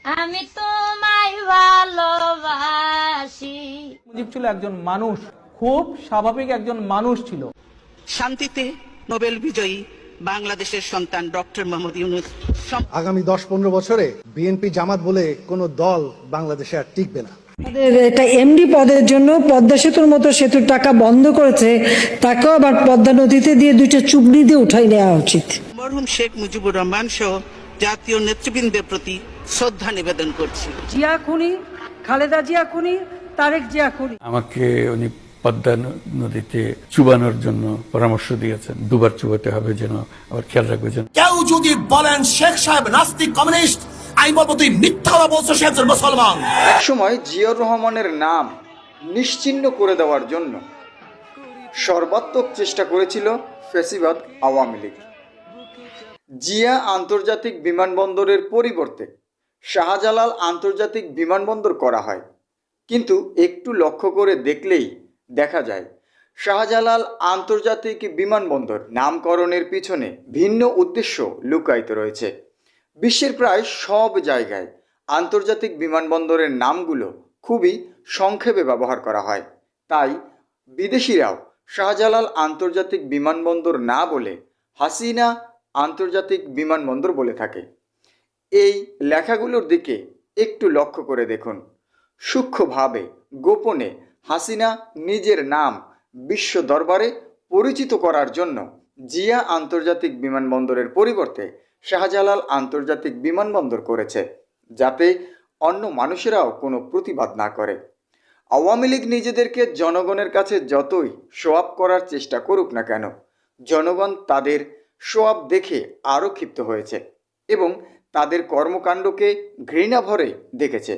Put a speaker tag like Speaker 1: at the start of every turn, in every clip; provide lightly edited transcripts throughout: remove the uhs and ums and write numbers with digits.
Speaker 1: আমি তোমায় ভালোবাসি।
Speaker 2: মুজিব ছিল একজন মানুষ, খুব স্বাভাবিক একজন মানুষ ছিল।
Speaker 3: শান্তিতে নোবেল বিজয়ী বাংলাদেশের সন্তান ডক্টর মোহাম্মদ ইউনূস
Speaker 4: আগামী 10-15 বছরে বিএনপি জামাত বলে কোনো দল বাংলাদেশে আর টিকবে না।
Speaker 5: এটা এমডি পদের জন্য পদ্মা সেতুর মতো সেতুর টাকা বন্ধ করেছে, তাকেও আবার পদ্মা নদীতে দিয়ে 2টা চুবড়ি দিয়ে উঠাই নেওয়া উচিত।
Speaker 3: মরহুম শেখ মুজিবুর রহমান সহ জাতীয় নেতৃবৃন্দের প্রতি শ্রদ্ধা নিবেদন করছি।
Speaker 5: জিয়া খুনি, খালেদা জিয়া খুনি, তারেক জিয়া খুনি।
Speaker 6: আমাকে উনি পদ্মা নদীতে চুবানোর জন্য পরামর্শ দিয়েছেন, 2বার চুবাতে হবে, যেন আবার খেয়াল রাখবে যেন।
Speaker 7: কেউ যদি বলেন শেখ সাহেব নাস্তিক কমিউনিস্ট, আমি বলবো তুই মিথ্যা বলছো, সে একজন মুসলমান।
Speaker 8: একসময় জিয়াউর রহমানের নাম নিশ্চিহ্ন করে দেওয়ার জন্য সর্বাত্মক চেষ্টা করেছিল ফ্যাসিবাদ আওয়ামী লীগ। জিয়া আন্তর্জাতিক বিমানবন্দরের পরিবর্তে শাহজালাল আন্তর্জাতিক বিমানবন্দর করা হয়, কিন্তু একটু লক্ষ্য করে দেখলেই দেখা যায় শাহজালাল আন্তর্জাতিক বিমানবন্দর নামকরণের পিছনে ভিন্ন উদ্দেশ্য লুকায়িত রয়েছে। বিশ্বের প্রায় সব জায়গায় আন্তর্জাতিক বিমানবন্দরের নামগুলো খুবই সংক্ষেপে ব্যবহার করা হয়, তাই বিদেশিরাও শাহজালাল আন্তর্জাতিক বিমানবন্দর না বলে হাসিনা আন্তর্জাতিক বিমানবন্দর বলে থাকে। এই লেখাগুলোর দিকে একটু লক্ষ্য করে দেখুন। সূক্ষ্মভাবে গোপনে হাসিনা নিজের নাম বিশ্ব দরবারে পরিচিত করার জন্য জিয়া আন্তর্জাতিক বিমানবন্দরের পরিবর্তে শাহজালাল আন্তর্জাতিক বিমানবন্দর করেছে, যাতে অন্য মানুষেরাও কোনো প্রতিবাদ না করে। আওয়ামী লীগ নিজেদেরকে জনগণের কাছে যতই শো আপ করার চেষ্টা করুক না কেন, জনগণ তাদের শো আপ দেখে আরও ক্ষিপ্ত হয়েছে এবং তাদের কর্মকাণ্ডকে ঘৃণা ভরে দেখেছে।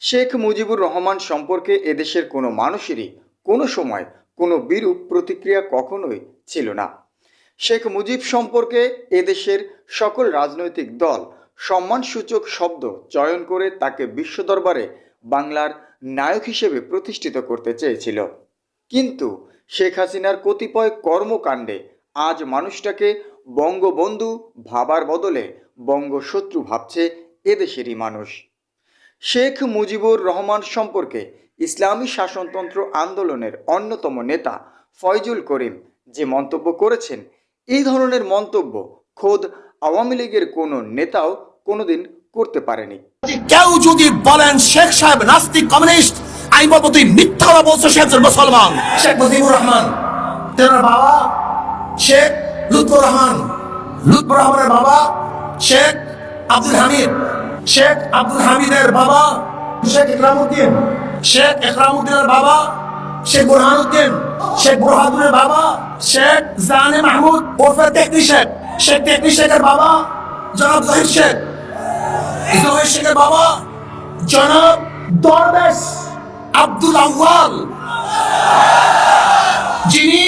Speaker 8: শেখ মুজিবুর রহমান সম্পর্কে এদেশের কোনো মানুষেরই কোনো সময় কোনো বিরূপ প্রতিক্রিয়া কখনোই ছিল না। শেখ মুজিব সম্পর্কে এদেশের সকল রাজনৈতিক দল সম্মানসূচক শব্দ চয়ন করে তাকে বিশ্ব দরবারে বাংলার নায়ক হিসেবে প্রতিষ্ঠিত করতে চেয়েছিল, কিন্তু শেখ হাসিনার কতিপয় কর্মকাণ্ডে আজ মানুষটাকে বঙ্গবন্ধু ভাবার বদলে বঙ্গশত্রু ভাবছে এদেশেরই মানুষ। শেখ মুজিবুর রহমান সম্পর্কে ইসলামী শাসনতন্ত্র আন্দোলনের অন্যতম নেতা ফয়জুল করিম যে মন্তব্য করেছেন, এই ধরনের মন্তব্য খোদ আওয়ামী লীগের কোনো নেতাও কোনোদিন করতে পারেনি।
Speaker 7: কেউ যদি বলেন শেখ সাহেব নাস্তিক কমিউনিস্ট, আমি বলবো তুই মিথ্যা বলছো, সে একজন মুসলমান। শেখ মুজিবুর রহমান, তার বাবা শেখ লুৎফর রহমান, লুৎফর রহমানের বাবা শেখ আব্দুল হামিদ, শেখ আব্দুল হামিদের বাবা শেখ ইকরামউদ্দিন, শেখ ইকরামউদ্দিনের বাবা শেখ বুরহানুদ্দিন, শেখ বুরহানুদ্দিনের বাবা শেখ জানে মাহমুদ ওরফে টেকনি শেখ, শেখ টেকনি শেখের বাবা জনাব জহির শেখ, জহির শেখের বাবা জনাব দরবেশ আব্দুল আউয়াল, যিনি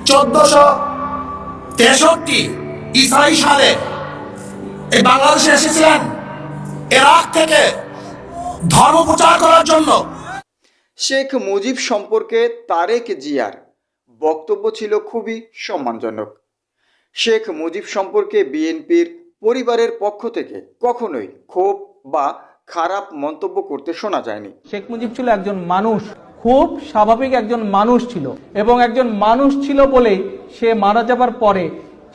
Speaker 7: 1463 ইসরাইল সালে এই বাংলাদেশে এসেছিলেন ইরাক থেকে ধর্ম প্রচার করার জন্য।
Speaker 8: শেখ মুজিব সম্পর্কে তারেক জিয়ার বক্তব্য ছিল খুবই সম্মানজনক। শেখ মুজিব সম্পর্কে বিএনপির পরিবারের পক্ষ থেকে কখনোই ক্ষোভ বা খারাপ মন্তব্য করতে শোনা যায়নি।
Speaker 2: শেখ মুজিব ছিল একজন মানুষ, খুব স্বাভাবিক একজন মানুষ ছিল, এবং একজন মানুষ ছিল বলেই সে মারা যাবার পরে,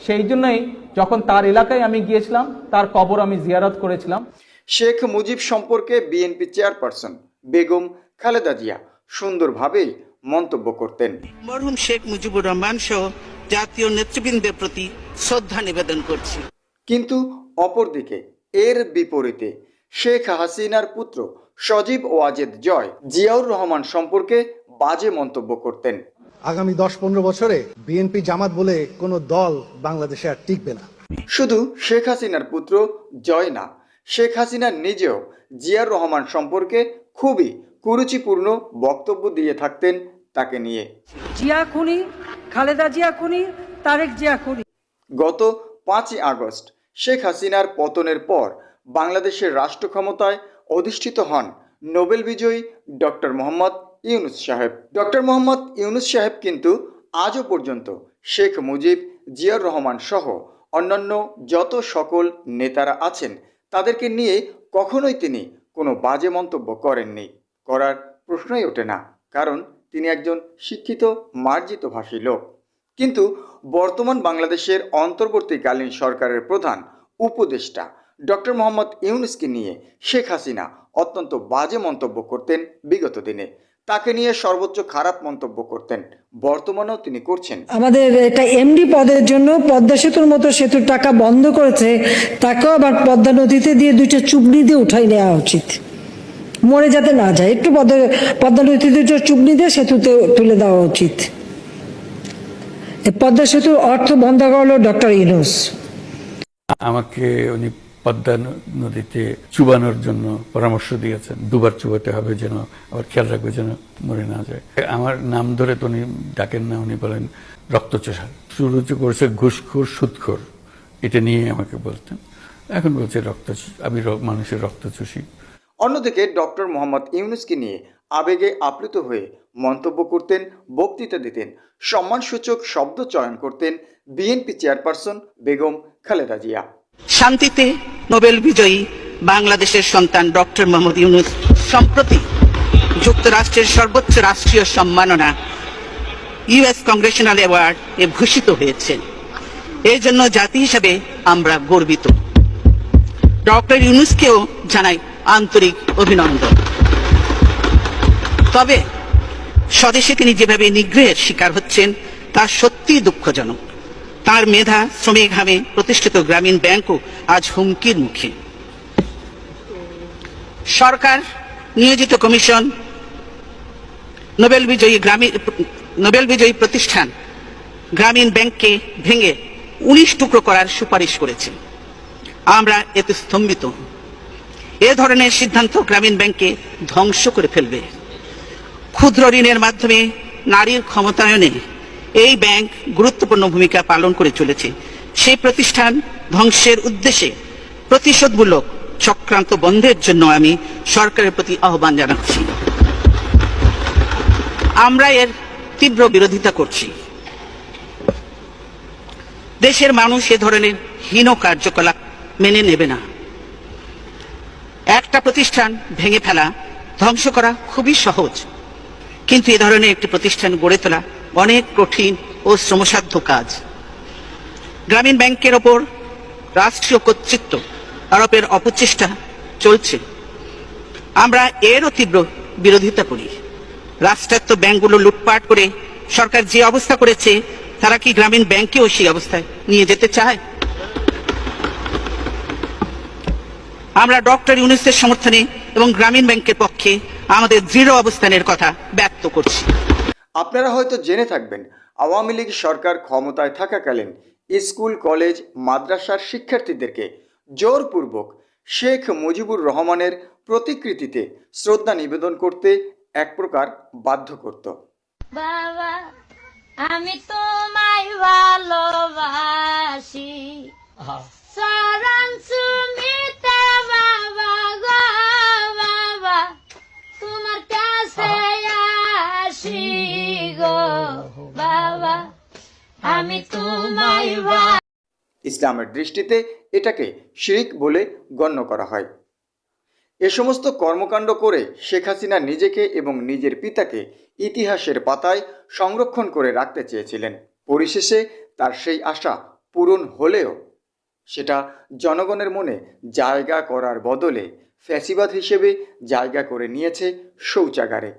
Speaker 2: সেই জন্যই যখন তার এলাকায় আমি গিয়েছিলাম, তার কবর আমি জিয়ারত করেছিলাম।
Speaker 8: শেখ মুজিব সম্পর্কে বিএনপি চেয়ারপারসন বেগম খালেদা জিয়া সুন্দরভাবেই মন্তব্য করতেন।
Speaker 3: মরহুম শেখ মুজিবুর রহমান সহ জাতীয় নেতৃবৃন্দের প্রতি শ্রদ্ধা নিবেদন করছি।
Speaker 8: কিন্তু অপরদিকে এর বিপরীতে শেখ হাসিনার পুত্র সজীব ওয়াজেদ জয় জিয়াউর রহমান সম্পর্কে বাজে মন্তব্য করতেন।
Speaker 4: আগামী 10-15 বছরে বিএনপি জামাত বলে কোনো দল বাংলাদেশে আর টিকবে না।
Speaker 8: শুধু শেখ হাসিনার পুত্র জয় না, শেখ হাসিনা নিজেও জিয়াউর রহমান সম্পর্কে খুবই কুরুচিপূর্ণ বক্তব্য দিয়ে থাকতেন তাকে নিয়ে।
Speaker 5: জিয়া খুনি, খালেদা জিয়া খুনি, তারেক জিয়া খুনি।
Speaker 8: গত 5ই আগস্ট শেখ হাসিনার পতনের পর বাংলাদেশের রাষ্ট্র ক্ষমতায় অধিষ্ঠিত হন নোবেল বিজয়ী ডক্টর মোহাম্মদ ইউনূস সাহেব। ডক্টর মোহাম্মদ ইউনূস সাহেব কিন্তু আজও পর্যন্ত শেখ মুজিব, জিয়াউর রহমান সহ অন্যান্য যত সকল নেতারা আছেন তাদেরকে নিয়ে কখনোই তিনি কোনো বাজে মন্তব্য করেননি, করার প্রশ্নই ওঠে না, কারণ তিনি একজন শিক্ষিত মার্জিত ভাষী লোক। কিন্তু বর্তমান বাংলাদেশের অন্তর্বর্তীকালীন সরকারের প্রধান উপদেষ্টা ডক্টর মোহাম্মদ ইউনূসকে নিয়ে শেখ হাসিনা অত্যন্ত বাজে মন্তব্য করতেন বিগত দিনে, তাকে নিয়ে সর্বোচ্চ খারাপ মন্তব্য করতেন, বর্তমানেও তিনি করছেন।
Speaker 5: আমাদের এটা এমডি পদের জন্য পদ্মা সেতুর মতো সেতুর টাকা বন্ধ করেছে, তাকেও আবার পদ্মা নদীতে দিয়ে 2টা চুবনি দিয়ে উঠাই নেওয়া উচিত, মরে যাতে না যায়। একটু পদ্মা নদীতে 2টা চুবনি দিয়ে সেতুতে তুলে দেওয়া উচিত। পদ্মা সেতুর অর্থ বন্ধ করলো ডক্টর ইউনূস।
Speaker 6: আমাকে উনি পদ্মা নদীতে চুবানোর জন্য পরামর্শ দিয়েছেন, 2বার চুবাতে হবে, যেন আবার খেয়াল রাখবে যেন মরে না যায়। আমার নাম ধরে তো উনি ডাকেন না, উনি বলেন রক্তচোষা, শুরু করেছে ঘুষখোর সুদখোর, এটা নিয়ে আমাকে বলতেন, এখন বলছে আমি মানুষের রক্ত চুষি।
Speaker 8: অন্যদিকে ডক্টর মোহাম্মদ ইউনূসকে নিয়ে আবেগে আপ্লুত হয়ে মন্তব্য করতেন, বক্তৃতা দিতেন, সম্মানসূচক শব্দ চয়ন করতেন বিএনপি চেয়ারপারসন বেগম খালেদা জিয়া।
Speaker 3: শান্তিতে নোবেল বিজয়ী বাংলাদেশের সন্তান ডক্টর মোহাম্মদ ইউনূস সম্প্রতি যুক্তরাষ্ট্রের সর্বোচ্চ রাষ্ট্রীয় সম্মাননা ইউএস কংগ্রেশনাল অ্যাওয়ার্ড এ ভূষিত হয়েছেন। এই জন্য জাতি হিসাবে আমরা গর্বিত। ডক্টর ইউনূসকেও জানাই আন্তরিক অভিনন্দন। তবে স্বদেশে তিনি যেভাবে নিগ্রহের শিকার হচ্ছেন তা সত্যিই দুঃখজনক। তার মেধা শ্রমিক ঘামে প্রতিষ্ঠিত গ্রামীণ ব্যাংকও আজ হুমকির মুখে। সরকার নিয়োজিত কমিশন নোবেল বিজয়ী প্রতিষ্ঠান গ্রামীণ ব্যাংককে ভেঙে 19 টুকরো করার সুপারিশ করেছে। আমরা এতে স্তম্ভিত। এ ধরনের সিদ্ধান্ত গ্রামীণ ব্যাংককে ধ্বংস করে ফেলবে। ক্ষুদ্র ঋণের মাধ্যমে নারীর ক্ষমতায়নে এই ব্যাংক গুরুত্বপূর্ণ ভূমিকা পালন করে চলেছে। সেই প্রতিষ্ঠান ধ্বংসের উদ্দেশ্যে প্রতিশোধমূলক চক্রান্ত বন্ধের জন্য আমি সরকারের প্রতি আহ্বান জানাচ্ছি। আমরা এর তীব্র বিরোধিতা করছি। দেশের মানুষ এ ধরনের হীন কার্যকলাপ মেনে নেবে না। একটা প্রতিষ্ঠান ভেঙে ফেলা, ধ্বংস করা খুবই সহজ, কিন্তু এ ধরনের একটি প্রতিষ্ঠান গড়ে তোলা অনেক কঠিন ও শ্রমসাধ্য কাজ। গ্রামীণ ব্যাংকের ওপর রাষ্ট্রীয় কর্তৃত্ব আরোপের অপচেষ্টা চলছে। আমরা এরও তীব্র বিরোধিতা করি। রাষ্ট্রায়ত্ত ব্যাংকগুলো লুটপাট করে সরকার যে অবস্থা করেছে, তারা কি গ্রামীণ ব্যাংকেও সেই অবস্থায় নিয়ে যেতে চায়? আমরা ডক্টর ইউনূসের সমর্থনে এবং গ্রামীণ ব্যাংকের পক্ষে আমাদের দৃঢ় অবস্থানের কথা ব্যক্ত করছি।
Speaker 8: আপনারা হয়তো জেনে থাকবেন, আওয়ামী লীগ সরকার ক্ষমতায় থাকাকালীন স্কুল, কলেজ, মাদ্রাসার শিক্ষার্থীদেরকে জোরপূর্বক শেখ মুজিবুর রহমানের প্রতিকৃতিতে শ্রদ্ধা নিবেদন করতে এক প্রকার বাধ্য করত।
Speaker 1: বাবা আমি তোমায় ভালোবাসি, চরণ চুমিতে বাবা গো বাবা তোমার কাছে আসি গো বাবা আমি তোমায়।
Speaker 8: ইসলামের দৃষ্টিতে এটাকে শিরক বলে গণ্য করা হয়। এ সমস্ত কর্মকাণ্ড করে শেখ হাসিনা নিজেকে এবং নিজের পিতাকে ইতিহাসের পাতায় সংরক্ষণ করে রাখতে চেয়েছিলেন। পরিশেষে তার সেই আশা পূরণ হলেও সেটা জনগণের মনে জায়গা করার বদলে ফ্যাসিবাদ হিসেবে জায়গা করে নিয়েছে শৌচাগারে।